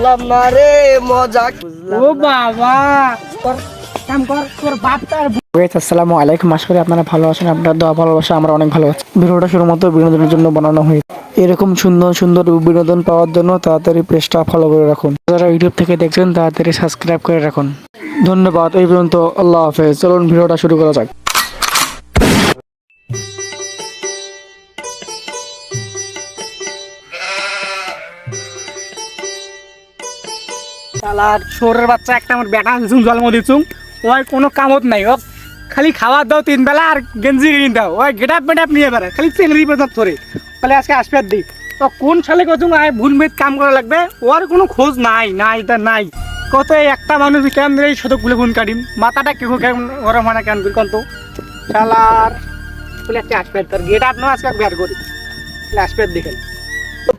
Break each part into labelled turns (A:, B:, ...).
A: না রে মজা
B: ও বাবা কাম কর তোর বাপটার
C: আসসালামু আলাইকুম, আশা করি আপনারা ভালো আছেন। আপনার দোয়া ভালোবাসা আমরা অনেক ভালো আছি। ভিডিওটা শুধুমাত্র বিনোদনের জন্য বানানো হয়েছে। এরকম সুন্দর সুন্দর বিনোদন পাওয়ার জন্য তাড়াতাড়ি পেজটা ফলো করে রাখুন। যারা ইউটিউব থেকে দেখছেন তাড়াতাড়ি সাবস্ক্রাইব করে রাখুন। ধন্যবাদ। এই পর্যন্ত, আল্লাহ হাফেজ। চলুন ভিডিওটা শুরু করা যাক।
B: শালার ছোরের বাচ্চা একটা আমার বেটা দিছুম জন্ম দিছুম ওই কোনো কামত নাই। ও খালি খাবার দাও 3 বেলা আর গেঞ্জি কিনে দাও। ওই গেটাপ বেটাপ নিয়ে বেড়ায় খালি চেংড়ি পেতাম ধরে। তাহলে আজকে আসবে দিই তো কোন সালে কত ভুল মেদ কাম করা লাগবে ওর কোনো খোঁজ নাই নাই তা নাই। কত একটা মানুষ কেমন ধরে শতকগুলো গুণ কাটিম মাথাটা কেউ কেমন ওরা মানে কেন করি কত শালার বলে আজকে আসবে তোর গেটাপ না আজকে বের করি আসবে দেখেন।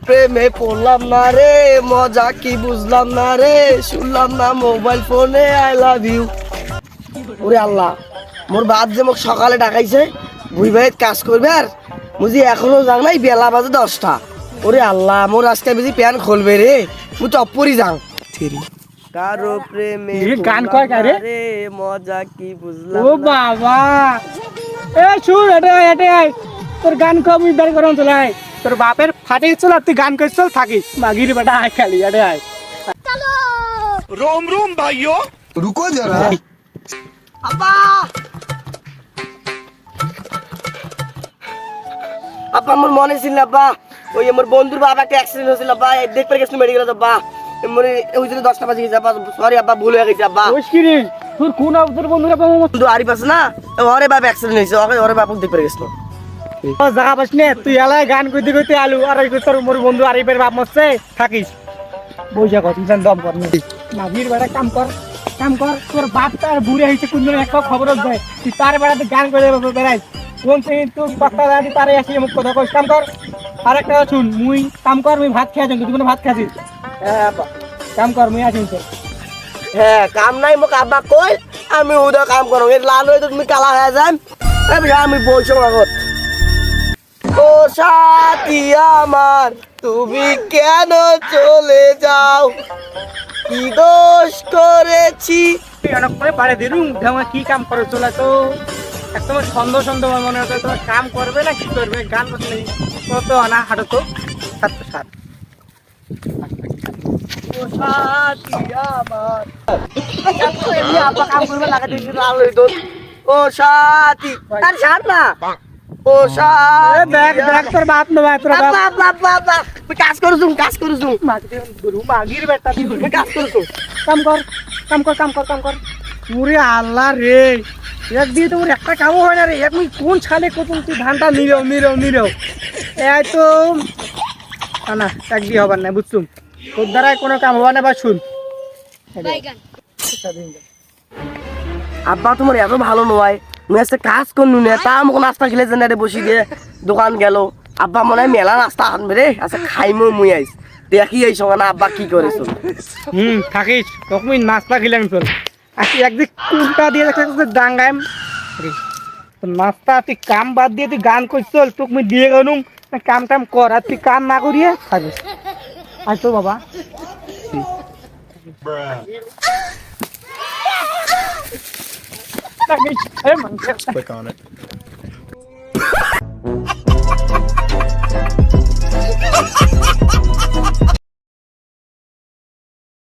A: প্রেমে পড়লাম না রে মজা কি বুঝলাম না রে, শুনলাম না মোবাইল ফোনে আই লাভ ইউ। ওরে আল্লাহ, মোর বাদ যে মোক সকালে ডাকাইছে বুই ভাই কাজ করবে আর বুঝি এখনো যাং নাই, বেলা বাজে 10টা। ওরে আল্লাহ, মোর আজকে বুঝি প্যান খুলবে রে, মুই টপ্পরি যাং কারো প্রেমে
B: গান কয় কারে
A: রে মজা কি বুঝলাম
B: ও বাবা এ শুন এটা তোর গান কবি বের করন চলাই তোর বাপের ফাটে চল তুই গান কইছ চল থাকিস মাগির বেটা আয় খালি এটা আয়
D: रोम रोम भाइयों रुको जरा।
A: আব্বা আব্বা আমার মনে ছিল না আব্বা, ওই আমার বন্ধুর বাবা একটা অ্যাক্সিডেন্ট হয়েছিল আব্বা, দেখতে গেছিল মেডিকেলে আব্বা, মানে ওই জন্য 10টা বাজে গেছে আব্বা, সরি আব্বা ভুল হয়ে গেছে আব্বা।
B: ওই কি রে তোর কোন তোর বন্ধুরা
A: বন্ধু আরিফ আছে না, ওরে বাবা অ্যাক্সিডেন্ট হয়েছে, ওরে বাবা দেখতে গেছিল।
B: ও জায়গা পাস নে তুই এলাই গান কইতে কইতে আলু আর ওই তোর মোর বন্ধু আরিফের বাপ মরছে থাকিস বইজা কর তুই দম কর মাগির বেটা কাম কর তোর বাপটা আর বুড়ে হইছে কোন দিন একটা খবর দেয় তুই তার বেড়াতে গান করে বেড়াই কোন তুই তুই পাক্তা দাদি তারে আসি মুখ কথা কইস কাম কর। আর একটা শুন মুই কাম কর মুই ভাত খেয়ে যাই তুই কোনো ভাত খাসিস
A: হ্যাঁ আব্বা
B: কাম কর মুই আসি তো
A: হ্যাঁ কাম নাই মোক আব্বা কই আমি ওদের কাম করো, এর লাল হয়ে তো তুমি কালা হয়ে যান। আমি বলছো আগত ও সাথী আমার তুমি কেন চলে যাও, কি দোষ করেছি।
B: তুই অনেক করে পারে দিলুম ঢেমা কি কাম করে চলে তো একদম সন্দেহ মনে হতো তোমার কাম করবে না কি করবে গান করতে কত আনা হাঁটো তো 7
A: ও সাথী আমার এমনি আব্বা কাম করবে লাগা দিয়েছি লাল হয়ে তো ও সাথী আর ছাড় না ও সাথী
B: দেখ তোর বাপ না ভাই তোর বাপ
A: আব্বা কাজ করছুম
B: মাগির বেটা তুই
A: কাজ করছুম
B: কাম কর পুরে আল্লাহ রে এক দিয়ে তোর একটা কামও হয় না রে এক কোন ছালে কত তুই ধানটা নিরেও এই তো না এক দিয়ে হবার না বুঝছুম তোর দ্বারাই কোনো কাম হবার না বা শুন
A: আব্বা তোমার এত ভালো নয়, মুই আজকে কাজ করনু না তা আমাকে নাস্তা খেলে জেনারে বসি দিয়ে দোকান গেল। আব্বা মনে হয় মেলা নাস্তা আনবে রে, আচ্ছা খাইমো মুই আইস দেখি এই সঙ্গে না আব্বা কি করেছো।
B: থাকিস তখন নাস্তা খেলাম চল আজকে একদিক কুলটা দিয়ে দেখতে ডাঙ্গাইম নাস্তা তুই কাম বাদ দিয়ে তুই গান করছ চল তোকে মুই দিয়ে গেলুম কাম টাম কর আর তুই কাম না করিয়ে থাকিস আয় তো বাবা
D: Click on it.